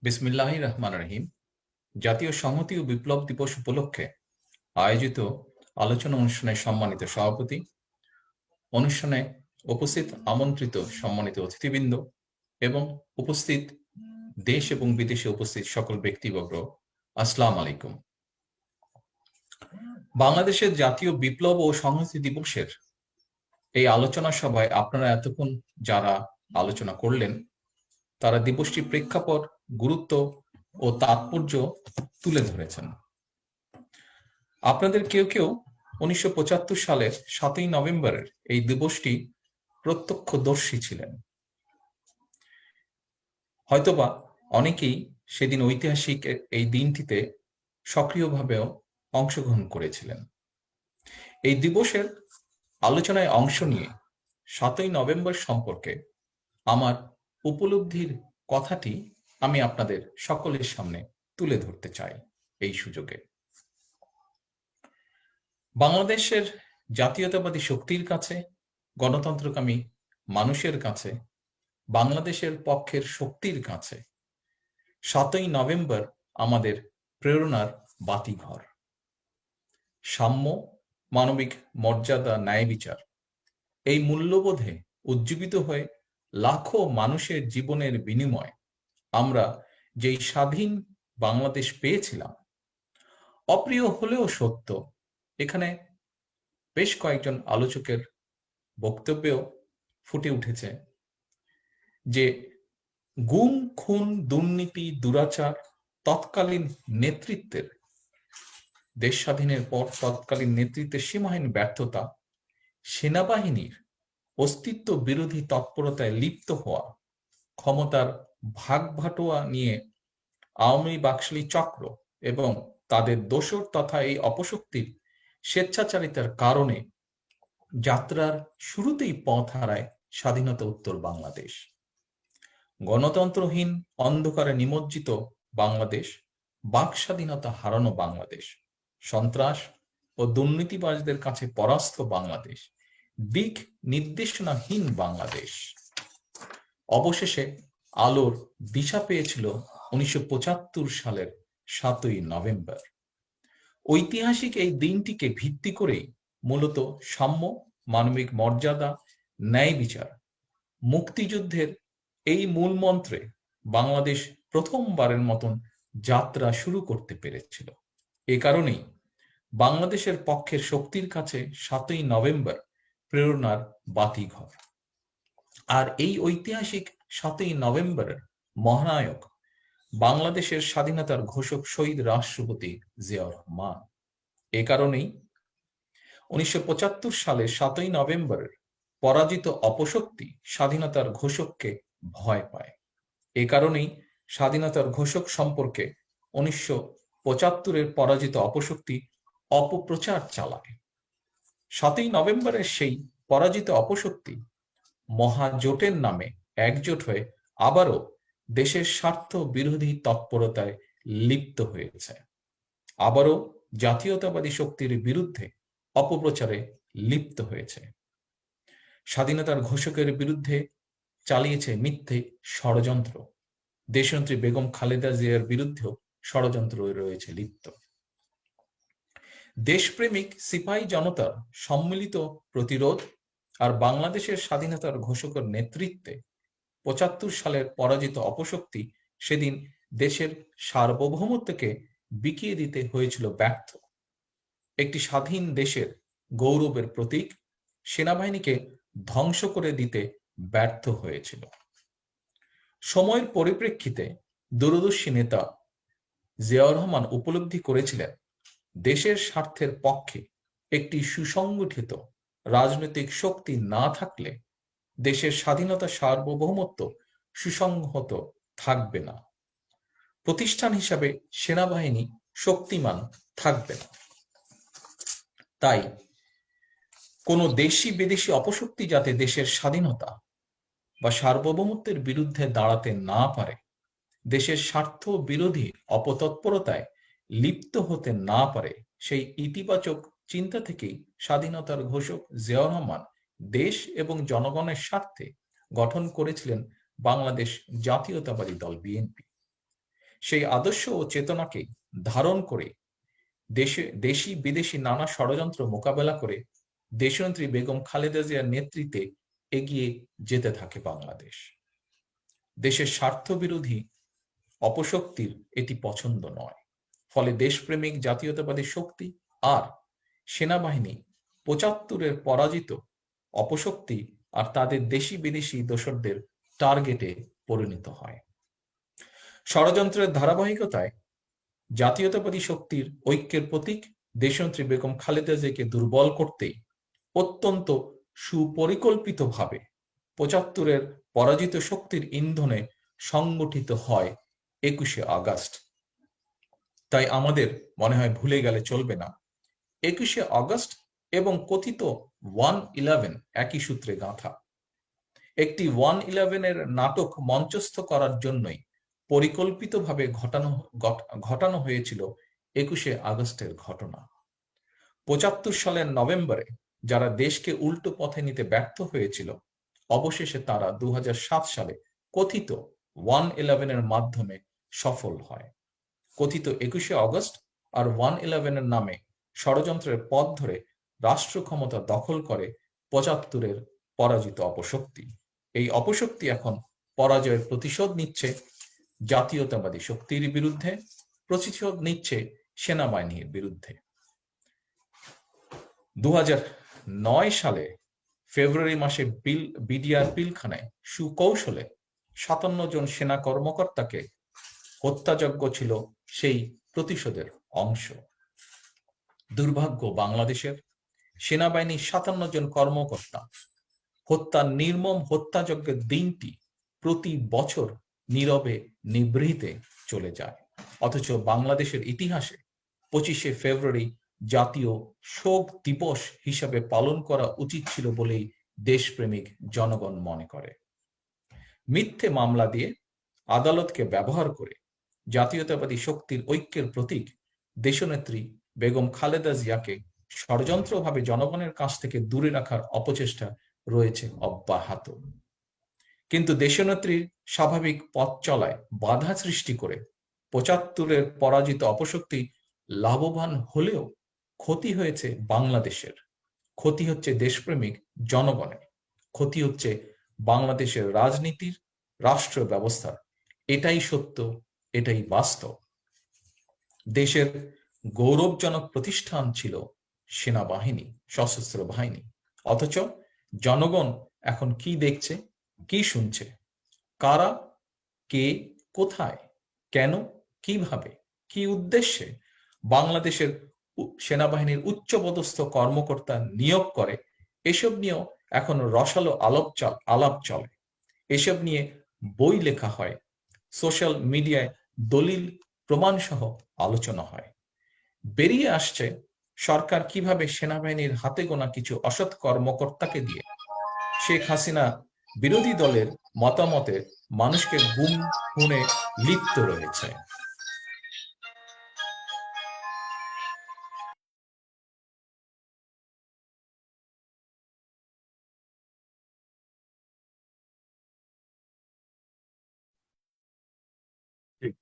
বিসমিল্লাহির রহমানির রহিম। জাতীয় সংহতি ও বিপ্লব দিবস উপলক্ষে আয়োজিত আলোচনা অনুষ্ঠানের সম্মানিত সভাপতি, অনুষ্ঠানে উপস্থিত আমন্ত্রিত সম্মানিত অতিথিবৃন্দ এবং উপস্থিত দেশ এবং বিদেশে উপস্থিত সকল ব্যক্তিবর্গ, আসসালামু আলাইকুম। বাংলাদেশের জাতীয় বিপ্লব ও সংহতি দিবসের এই আলোচনা সভায় আপনারা এতক্ষণ যারা আলোচনা করলেন, তারা দিবসটির প্রেক্ষাপট, গুরুত্ব ও তাৎপর্য তুলে ধরেছেন। আপনাদের কেউ কেউ 1975 সালের 7ই নভেম্বরের এই দিবসটি প্রত্যক্ষদর্শী ছিলেন। হয়তোবা অনেকেই সেদিন ঐতিহাসিক এই দিনটিতে সক্রিয়ভাবেও অংশগ্রহণ করেছিলেন। এই দিবসের আলোচনায় অংশ নিয়ে 7ই নভেম্বর সম্পর্কে আমার উপলব্ধির কথাটি আমি আপনাদের সকলের সামনে তুলে ধরতে চাই এই সুযোগে। বাংলাদেশের জাতীয়তাবাদী শক্তির কাছে, গণতন্ত্রকামী মানুষের কাছে, বাংলাদেশের পক্ষের শক্তির কাছে 7ই নভেম্বর আমাদের প্রেরণার বাতিঘর। সাম্য, মানবিক মর্যাদা, ন্যায় বিচার, এই মূল্যবোধে উজ্জীবিত হয়ে লাখো মানুষের জীবনের বিনিময়ে আমরা যেই স্বাধীন বাংলাদেশ পেয়েছিলাম, অপ্রিয় হলেও সত্য, এখানে বেশ কয়েকজন আলোচকের বক্তব্যেও ফুটে উঠেছে যে গুম, খুন, দুর্নীতি, দুরাচার তৎকালীন নেতৃত্বের, দেশ স্বাধীনের পর তৎকালীন নেতৃত্বের সীমাহীন ব্যর্থতা, সেনাবাহিনীর অস্তিত্ব বিরোধী তৎপরতায় লিপ্ত হওয়া, ক্ষমতার ভাগবাটোয়া নিয়ে আওয়ামী বাকশালী চক্র এবং তাদের দোসর তথা এই অপশক্তির স্বেচ্ছাচারিতার কারণে যাত্রার শুরুতেই পথ হারায় স্বাধীনতা উত্তর বাংলাদেশ। গণতন্ত্রহীন, অন্ধকারে নিমজ্জিত বাংলাদেশ, বাক স্বাধীনতা হারানো বাংলাদেশ, সন্ত্রাস ও দুর্নীতিবাজদের কাছে পরাস্ত বাংলাদেশ, দিক নির্দেশনাহীন বাংলাদেশ। অবশেষে আলোর দিশা পেয়েছিল 1975 সালের 7ই নভেম্বর। ঐতিহাসিক এই দিনটিকে ভিত্তি করেই মূলত সাম্য, মানবিক মর্যাদা, ন্যায় বিচার, মুক্তিযুদ্ধের এই মূল মন্ত্রে বাংলাদেশ প্রথমবারের মতন যাত্রা শুরু করতে পেরেছিল। এ কারণেই বাংলাদেশের পক্ষের শক্তির কাছে 7ই নভেম্বর প্রেরণার বাতিঘর। আর এই ঐতিহাসিক 7ই নভেম্বরের মহানায়ক বাংলাদেশের স্বাধীনতার ঘোষক শহীদ রাষ্ট্রপতি জিয়াউর রহমান। এ কারণেই 1975 সালের 7ই নভেম্বরের পরাজিত অপশক্তি স্বাধীনতার ঘোষককে ভয় পায়। এ কারণেই স্বাধীনতার ঘোষক সম্পর্কে 1975-এর পরাজিত অপশক্তি অপপ্রচার চালায়। 7ই নভেম্বরের সেই পরাজিত অপশক্তি মহাজোটের নামে একজোট হয়ে আবারও দেশের স্বার্থ বিরোধী তৎপরতায় লিপ্ত হয়েছে, আবারও জাতীয়তাবাদী শক্তির বিরুদ্ধে অপপ্রচারে লিপ্ত হয়েছে, স্বাধীনতার ঘোষকের বিরুদ্ধে চালিয়েছে মিথ্যে ষড়যন্ত্র, দেশনেত্রী বেগম খালেদা জিয়ার বিরুদ্ধেও ষড়যন্ত্র রয়েছে লিপ্ত। দেশপ্রেমিক সিপাহী জনতার সম্মিলিত প্রতিরোধ আর বাংলাদেশের স্বাধীনতার ঘোষকের নেতৃত্বে 75 সালের পরাজিত অপশক্তি সেদিন দেশের সার্বভৌমত্বকে বিকিয়ে দিতে হয়েছিল ব্যর্থ। একটি স্বাধীন দেশের গৌরবের প্রতীক সেনাবাহিনীকে ধ্বংস করে দিতে ব্যর্থ হয়েছিল। সময়ের পরিপ্রেক্ষিতে দূরদর্শী নেতা জিয়াউর রহমান উপলব্ধি করেছিলেন, দেশের স্বার্থের পক্ষে একটি সুসংগঠিত রাজনৈতিক শক্তি না থাকলে দেশের স্বাধীনতা, সার্বভৌমত্ব সুসংহত থাকবে না। প্রতিষ্ঠান হিসাবে সেনাবাহিনী শক্তিমান থাকবে না। তাই কোনো দেশি বিদেশি অপশক্তি যাতে দেশের স্বাধীনতা বা সার্বভৌমত্বের বিরুদ্ধে দাঁড়াতে না পারে, দেশের স্বার্থ বিরোধী অপতৎপরতায় লিপ্ত হতে না পারে, সেই ইতিবাচক চিন্তা থেকেই স্বাধীনতার ঘোষক জিয়াউর রহমান দেশ এবং জনগণের স্বার্থে গঠন করেছিলেন বাংলাদেশ জাতীয়তাবাদী দল বিএনপি। সেই আদর্শ ও চেতনাকে ধারণ করে দেশি বিদেশি নানা ষড়যন্ত্র মোকাবেলা করে দেশনেত্রী বেগম খালেদা জিয়ার নেতৃত্বে এগিয়ে যেতে থাকে বাংলাদেশ। দেশের স্বার্থবিরোধী অপশক্তির এটি পছন্দ নয়। ফলে দেশপ্রেমিক জাতীয়তাবাদী শক্তি আর সেনাবাহিনী ৭৫-এর পরাজিত অপশক্তি আর তাদের দেশি বিদেশি দোসরদের টার্গেটে পরিণত হয়। ষড়যন্ত্রের ধারাবাহিকতায় জাতীয়তাবাদী শক্তির ঐক্যের প্রতীক দেশনেত্রী বেগম খালেদা জিয়াকে দুর্বল করতেই অত্যন্ত সুপরিকল্পিতভাবে ৭৫-এর পরাজিত শক্তির ইন্ধনে সংগঠিত হয় ২১শে আগস্ট। তাই আমাদের মনে হয় ভুলে গেলে চলবে না, ২১শে আগস্ট এবং কথিত 1-11 একই সূত্রে গাঁথা। একটি 1-11-এর নাটক মঞ্চস্থ করার জন্যই পরিকল্পিতভাবে ঘটানো হয়েছিল ২১শে আগস্টের ঘটনা। ৭৫ সালের নভেম্বরে যারা দেশকে উল্টো পথে নিতে ব্যর্থ হয়েছিল, অবশেষে তারা ২০০৭ সালে কথিত 1-11-এর মাধ্যমে সফল হয়। কথিত ২১শে আগস্ট আর 1-11-এর নামে ষড়যন্ত্রের পথ ধরে রাষ্ট্র ক্ষমতা দখল করে ৭৫-এর পরাজিত অপশক্তি। এই অপশক্তি এখন পরাজয়ের প্রতিশোধ নিচ্ছে জাতীয়তাবাদী শক্তির বিরুদ্ধে, প্রতিশোধ নিচ্ছে সেনাবাহিনীর বিরুদ্ধে। ২০০৯ সালে ফেব্রুয়ারি মাসে বিডিআর পিলখানায় সুকৌশলে ৫৭ জন সেনা কর্মকর্তাকে হত্যাযজ্ঞ ছিল সেই প্রতিশোধের অংশ। দুর্ভাগ্য বাংলাদেশের সেনাবাহিনীর ৫৭ জন কর্মকর্তা হত্যার নির্মম হত্যাযজ্ঞের দিনটি প্রতি বছর নীরবে নিভৃতে চলে যায়। অথচ বাংলাদেশের ইতিহাসে ২৫শে ফেব্রুয়ারি জাতীয় শোক দিবস হিসাবে পালন করা উচিত ছিল বলেই দেশপ্রেমিক জনগণ মনে করে। মিথ্যে মামলা দিয়ে আদালতকে ব্যবহার করে জাতীয়তাবাদী শক্তির ঐক্যের প্রতীক দেশনেত্রী বেগম খালেদা জিয়াকে ষড়যন্ত্রভাবে জনগণের কাছ থেকে দূরে রাখার অপচেষ্টা রয়েছে অব্যাহত। কিন্তু দেশনেত্রীর স্বাভাবিক পথ চলায় বাধা সৃষ্টি করে ৭৫-এর পরাজিত অপশক্তি লাভবান হলেও ক্ষতি হয়েছে বাংলাদেশের, ক্ষতি হচ্ছে দেশপ্রেমিক জনগণের, ক্ষতি হচ্ছে বাংলাদেশের রাজনীতির, রাষ্ট্র ব্যবস্থার। এটাই সত্য, এটাই বাস্তব। দেশের গৌরবজনক প্রতিষ্ঠান ছিল সেনাবাহিনী, সশস্ত্র বাহিনী। অথচ জনগণ এখন কি দেখছে, কি শুনছে? কারা, কে, কোথায়, কেন, কিভাবে, কি উদ্দেশ্যে বাংলাদেশের সেনাবাহিনীর উচ্চপদস্থ কর্মকর্তা নিয়োগ করে, এসব নিয়েও এখন রসালো আলাপ চলে। এসব নিয়ে বই লেখা হয়, সোশ্যাল মিডিয়ায় দলিল প্রমাণ সহ আলোচনা হয়। বেরিয়ে আসছে সরকার কিভাবে সেনাবাহিনীর হাতে গোনা কিছু অসৎ কর্মকর্তাকে দিয়ে শেখ হাসিনা বিরোধী দলের মতামতে মানুষকে গুম খুনে লিপ্ত রয়েছে।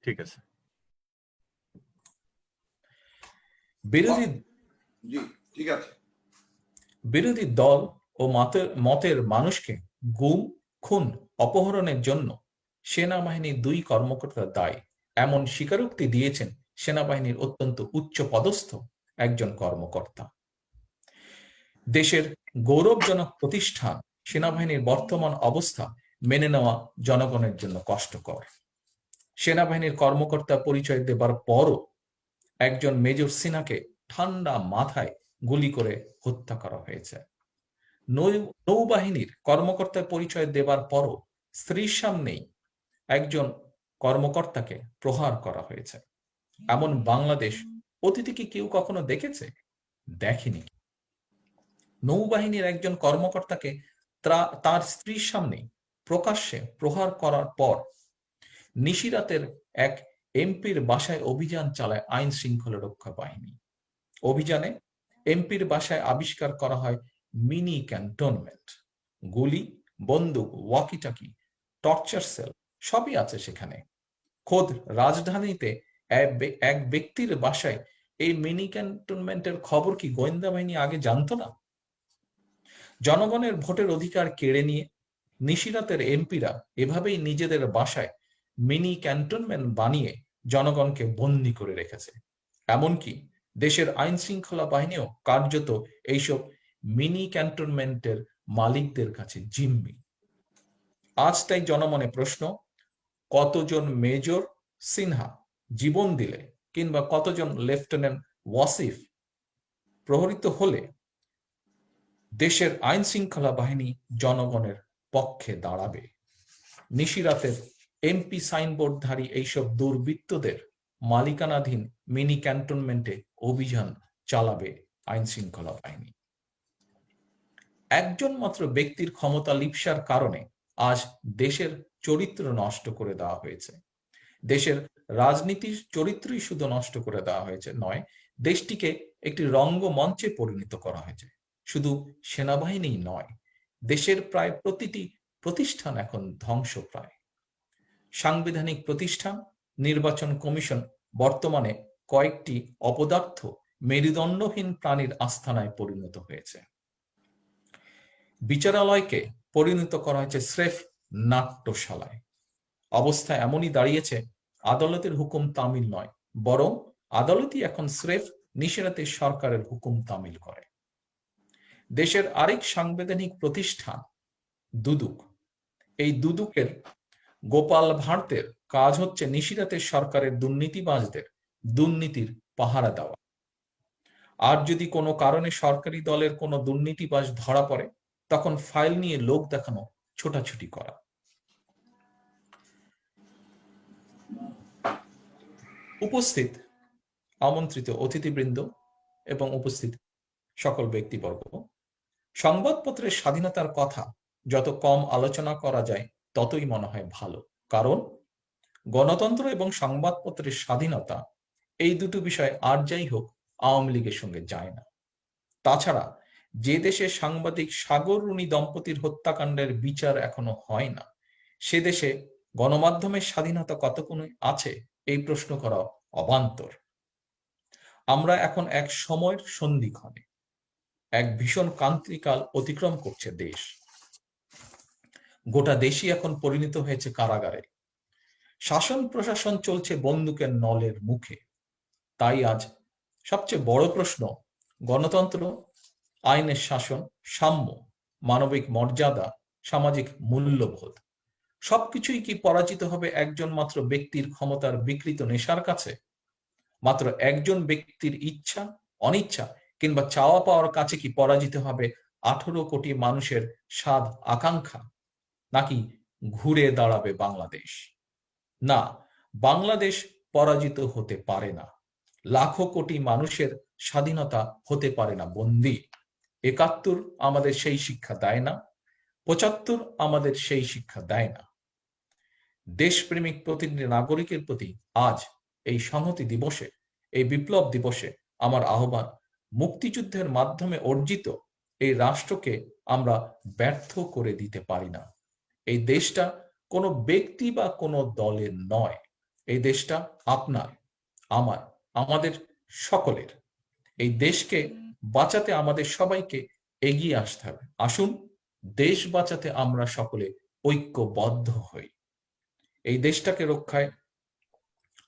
ঠিক আছে। বিরোধী দল ও মতের মানুষকে গুম খুন অপহরণের জন্য সেনাবাহিনীর ২ কর্মকর্তা দায়ী, এমন স্বীকারোক্তি দিয়েছেন সেনাবাহিনীর অত্যন্ত উচ্চ পদস্থ একজন কর্মকর্তা। দেশের গৌরবজনক প্রতিষ্ঠান সেনাবাহিনীর বর্তমান অবস্থা মেনে নেওয়া জনগণের জন্য কষ্টকর। সেনাবাহিনীর কর্মকর্তা পরিচয় দেবার পরও একজন মেজর সিনহাকে ঠান্ডা মাথায় গুলি করে হত্যা করা হয়েছে। নৌবাহিনীর কর্মকর্তার পরিচয় দেবার পরও স্ত্রীর সামনেই একজন কর্মকর্তাকে প্রহার করা হয়েছে। এমন বাংলাদেশ অতীতে কি কেউ কখনো দেখেছে? দেখেনি। নৌবাহিনীর একজন কর্মকর্তাকে তার স্ত্রীর সামনে প্রকাশ্যে প্রহার করার পর নিশিরাতের এক এমপির বাসায় অভিযান চালায় আইন শৃঙ্খলা রক্ষা বাহিনী। অভিযানে এমপির বাসায় আবিষ্কার করা হয় মিনি ক্যান্টনমেন্ট, গুলি, বন্দুক, ওয়াকিটাকি, টর্চার সেল সবই আছে সেখানে। খোদ রাজধানীতে এক ব্যক্তির বাসায় এই মিনি ক্যান্টনমেন্টের খবর কি গোয়েন্দা বাহিনী আগে জানতো না? জনগণের ভোটের অধিকার কেড়ে নিয়ে নিশিরাতের এমপিরা এভাবেই নিজেদের বাসায় মিনি ক্যান্টনমেন্ট বানিয়ে জনগণকে বন্দী করে রেখেছে। এমনকি দেশের আইন শৃঙ্খলা বাহিনীও কার্যত এইসব মিনি ক্যান্টনমেন্টের মালিকদের কাছে জিম্মি। আজ তাই জনমনে প্রশ্ন, কতজন মেজর সিনহা জীবন দিলে কিংবা কতজন লেফটেন্যান্ট ওয়াসিফ প্রহরিত হলে দেশের আইন শৃঙ্খলা বাহিনী জনগণের পক্ষে দাঁড়াবে? নিশিরাতের এমপি সাইনবোর্ডধারী এইসব দুর্বৃত্তদের মালিকানাধীন মিনি ক্যান্টনমেন্টে অভিযান চালাবে আইন শৃঙ্খলা বাহিনী। একজন মাত্র ব্যক্তির ক্ষমতা লিপ্সার কারণে আজ দেশের চরিত্র নষ্ট করে দেওয়া হয়েছে। দেশের রাজনীতির চরিত্রই শুধু নষ্ট করে দেওয়া হয়েছে নয়, দেশটিকে একটি রঙ্গমঞ্চে পরিণত করা হয়েছে। শুধু সেনাবাহিনী নয়, দেশের প্রায় প্রতিটি প্রতিষ্ঠান এখন ধ্বংসপ্রায়। সাংবিধানিক প্রতিষ্ঠান, নির্বাচন কমিশন বর্তমানে কয়েকটি অপদার্থ মেরুদণ্ডহীন প্রাণীর আস্থানায় পরিণত হয়েছে। বিচারালয়কে পরিণত করা হয়েছে স্রেফ নাট্যশালায়। অবস্থা এমনই দাঁড়িয়েছে, আদালতের হুকুম তামিল নয়, বরং আদালতই এখন স্রেফ নিশিরাতের সরকারের হুকুম তামিল করে। দেশের আরেক সাংবিধানিক প্রতিষ্ঠান দুদক, এই দুদকের গোপাল ভাঁড়দের কাজ হচ্ছে নিশিরাতের সরকারের দুর্নীতিবাজদের দুর্নীতির পাহারা দেওয়া। আর যদি কোনো কারণে সরকারি দলের কোনো দুর্নীতিবাজ ধরা পড়ে, তখন ফাইল নিয়ে লোক দেখানো, ছোটাছুটি করা। উপস্থিত আমন্ত্রিত অতিথিবৃন্দ এবং উপস্থিত সকল ব্যক্তিবর্গ, সংবাদপত্রের স্বাধীনতার কথা যত কম আলোচনা করা যায় ততই মনে হয় ভালো। কারণ গণতন্ত্র এবং সংবাদপত্রের স্বাধীনতা, এই দুটো বিষয় আর যাই হোক আওয়ামী লীগের সঙ্গে যায় না। তাছাড়া যে দেশে সাংবাদিক সাগর রুনি দম্পতির হত্যাকাণ্ডের বিচার এখনো হয় না, সে দেশে গণমাধ্যমের স্বাধীনতা কতক্ষণ আছে এই প্রশ্ন করা অবান্তর। আমরা এখন এক সময়ের সন্ধিক্ষণে, এক ভীষণ ক্রান্তিকাল অতিক্রম করছে দেশ। গোটা দেশই এখন পরিণত হয়েছে কারাগারে। শাসন প্রশাসন চলছে বন্দুকের নলের মুখে। তাই আজ সবচেয়ে বড় প্রশ্ন, গণতন্ত্র, আইনের শাসন, সাম্য, মানবিক মর্যাদা, সামাজিক মূল্যবোধ সবকিছুই কি পরাজিত হবে একজন মাত্র ব্যক্তির ক্ষমতার বিকৃত নেশার কাছে? মাত্র একজন ব্যক্তির ইচ্ছা, অনিচ্ছা কিংবা চাওয়া পাওয়ার কাছে কি পরাজিত হবে 18 কোটি মানুষের স্বাদ আকাঙ্ক্ষা? নাকি ঘুরে দাঁড়াবে বাংলাদেশ? না, বাংলাদেশ পরাজিত হতে পারে না। লাখো কোটি মানুষের স্বাধীনতা হতে পারে না বন্দী। 71 আমাদের সেই শিক্ষা দেয় না, 75 আমাদের সেই শিক্ষা দেয় না। দেশপ্রেমিক প্রতিটি নাগরিকের প্রতি আজ এই সংহতি দিবসে, এই বিপ্লব দিবসে আমার আহ্বান, মুক্তিযুদ্ধের মাধ্যমে অর্জিত এই রাষ্ট্রকে আমরা ব্যর্থ করে দিতে পারি না। এই দেশটা কোনো ব্যক্তি বা কোনো দলের নয়, এই দেশটা আপনার, আমার, আমাদের সকলের। এই দেশকে বাঁচাতে আমাদের সবাইকে এগিয়ে আসতে হবে। আসুন দেশ বাঁচাতে আমরা সকলে ঐক্যবদ্ধ হই। এই দেশটাকে রক্ষায়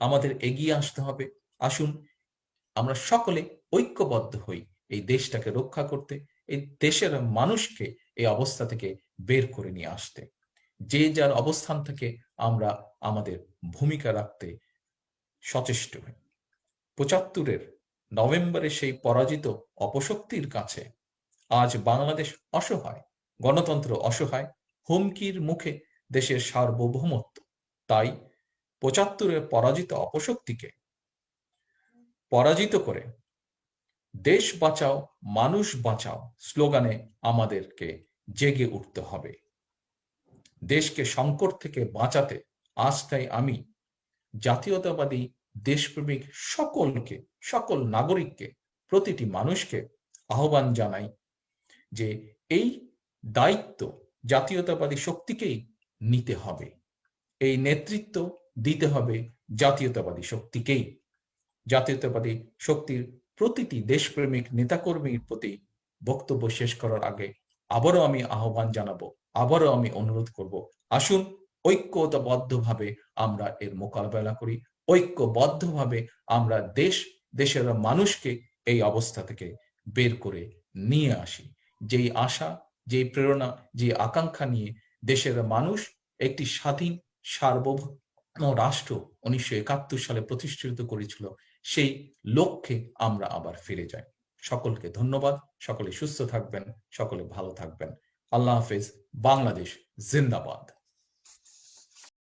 আমাদের এগিয়ে আসতে হবে। আসুন আমরা সকলে ঐক্যবদ্ধ হই এই দেশটাকে রক্ষা করতে, এই দেশের মানুষকে এই অবস্থা থেকে বের করে নিয়ে আসতে। যে যার অবস্থান থেকে আমরা আমাদের ভূমিকা রাখতে সচেষ্ট হই। 75 নভেম্বরে সেই পরাজিত অপশক্তির কাছে আজ বাংলাদেশ অসহায়, গণতন্ত্র অসহায়, হুমকির মুখে দেশের সার্বভৌমত্ব। তাই 75 পরাজিত অপশক্তিকে পরাজিত করে দেশ বাঁচাও, মানুষ বাঁচাও স্লোগানে আমাদেরকে জেগে উঠতে হবে। দেশকে সংকট থেকে বাঁচাতে আজ তাই আমি জাতীয়তাবাদী দেশপ্রেমিক সকলকে, সকল নাগরিককে, প্রতিটি মানুষকে আহ্বান জানাই যে এই দায়িত্ব জাতীয়তাবাদী শক্তিকেই নিতে হবে। এই নেতৃত্ব দিতে হবে জাতীয়তাবাদী শক্তিকেই। জাতীয়তাবাদী শক্তির প্রতিটি দেশপ্রেমিক নেতাকর্মীর প্রতি বক্তব্য শেষ করার আগে আবারও আমি আহ্বান জানাবো, আবারও আমি অনুরোধ করব, আসুন ঐক্যবদ্ধভাবে আমরা এর মোকাবেলা করি, ঐক্যবদ্ধভাবে আমরা দেশের মানুষকে এই অবস্থা থেকে বের করে নিয়ে আসি। যেই আশা, যেই প্রেরণা, যে আকাঙ্ক্ষা নিয়ে দেশের মানুষ একটি স্বাধীন সার্বভৌম রাষ্ট্র 1971 সালে প্রতিষ্ঠিত করেছিল, সেই লক্ষ্যে আমরা আবার ফিরে যাই। সকলকে ধন্যবাদ, সকলে সুস্থ থাকবেন, সকলে ভালো থাকবেন। আল্লাহ হাফেজ। বাংলাদেশ জিন্দাবাদ।